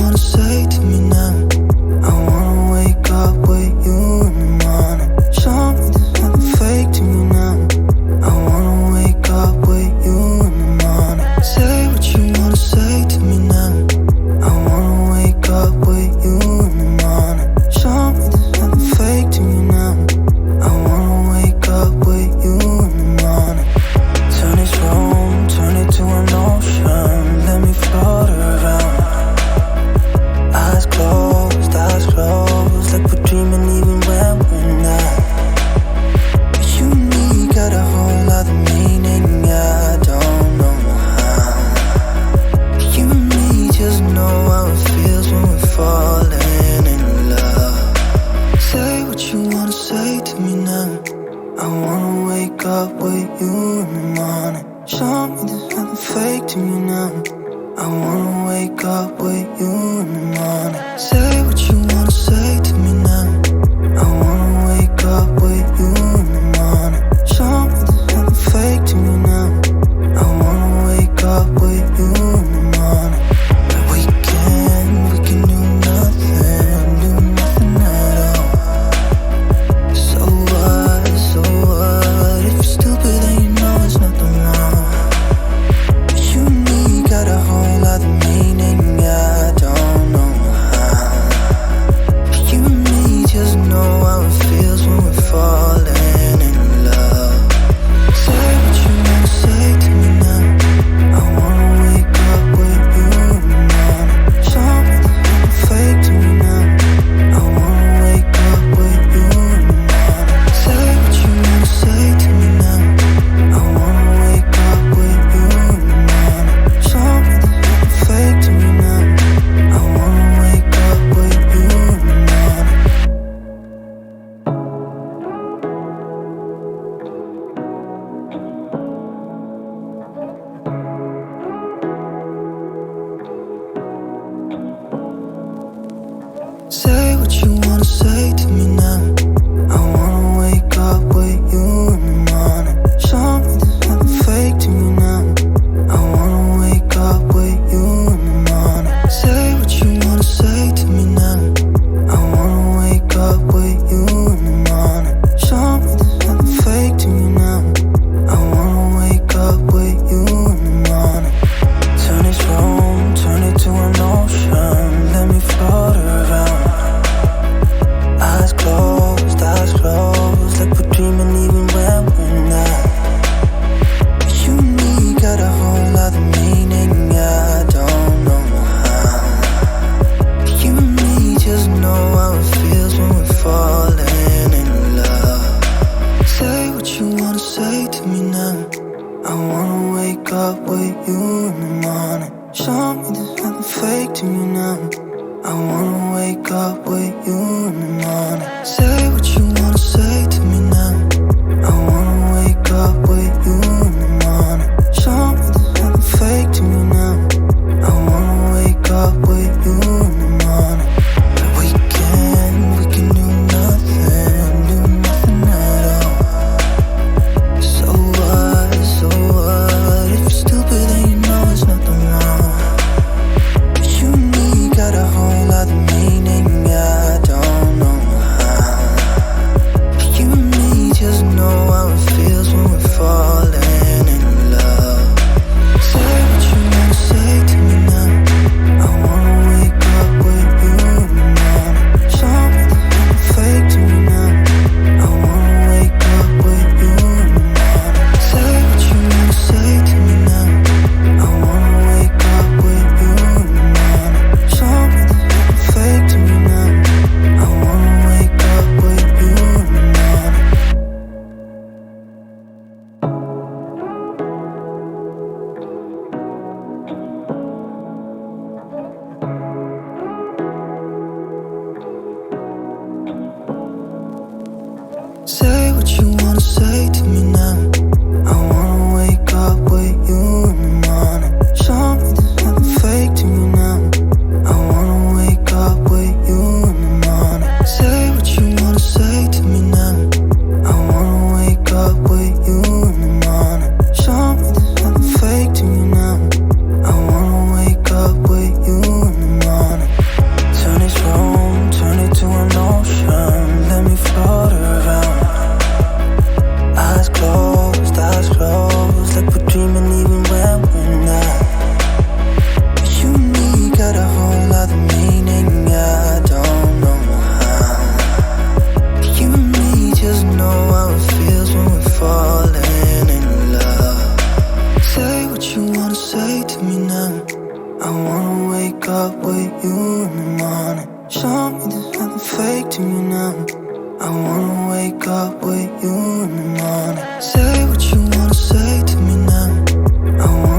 wanna say to me now? I wanna wake up with you in the morning. Show me there's nothing fake to me now. I wanna wake up with you in the morning. Say what you wanna say to me now. I wanna wake up with you in the morning. Show me there's nothing fake to me now. I wanna wake up with you in the morning. Turn this room, turn it to an ocean. Let me float around. Eyes closed, like we're dreaming even when we're not. You and me got a whole other meaning, I don't know how. You and me just know how it feels when we're falling in love. Say what you wanna say to me now. I wanna wake up with you in the morning. Show me there's nothing fake to me now. I wanna wake up with you in the morning. Say what you wanna say to me now. I wanna wake up with you in the morning. Show me there's nothing fake to me now. I wanna wake up with you in the morning. We can do nothing at all. So what, if you're stupid then you know there's nothing wrong. You and me got a whole other meaning, I don't know how. You and me just know how it feels when we're falling in love. Say what you wanna say to me now. I wanna wake up with you in the morning. Show me there's nothing fake to me now. I wanna wake up with you in the morning. Say what you wanna say to me now. I wanna wake up with you in the morning. Show me there's nothing fake to me now. I wanna wake up with you in the morning. Say what you wanna say to me now. I wanna wake up with you in the morning. Show me there's nothing fake to me now. I wanna wake up with you in the morning. Say what you wanna say to me now. I wanna wake up with you in the morning. Show me there's nothing fake to me now. I wanna wake up with you in the morning. Turn this room, turn it to an ocean. Let me float around. Eyes closed, like we're dreaming even when we're not. You and me got a whole other meaning, I don't know how. You and me just know how it feels when we're falling in love. Say what you wanna say to me now. I wanna wake up with you in the morning. Show me there's nothing fake to me now. I wanna wake up with you in the morning. Say what you wanna say to me now. I wanna wake up with you in the morning. Show me there's nothing fake to me now. I wanna wake up with you in the morning. We can do nothing at all. So what, if you're stupid then you know there's nothing wrong. You and me got a whole other meaning, I don't know how. You and me just know how it feels when we're falling in love. Say what you wanna say to me now. I wanna wake up with you in the morning. Show me there's nothing fake to me now. I wanna wake up with you in the morning. Say what you wanna say to me now. I wanna wake up with you in the morning. Show me there's nothing fake to me now. I wanna wake up with you in the morning. Say what you wanna say to me now. I wanna wake up with you in the morning. Show me there's nothing fake to me now. I wanna wake up with you in the morning. Say what you wanna say to me now. I wanna wake up with you in the morning. Show me there's nothing fake to me now. I wanna wake up with you in the morning. me there's nothing fake to me now. I wanna wake up with you in the morning. Say what you wanna say to me now. I wanna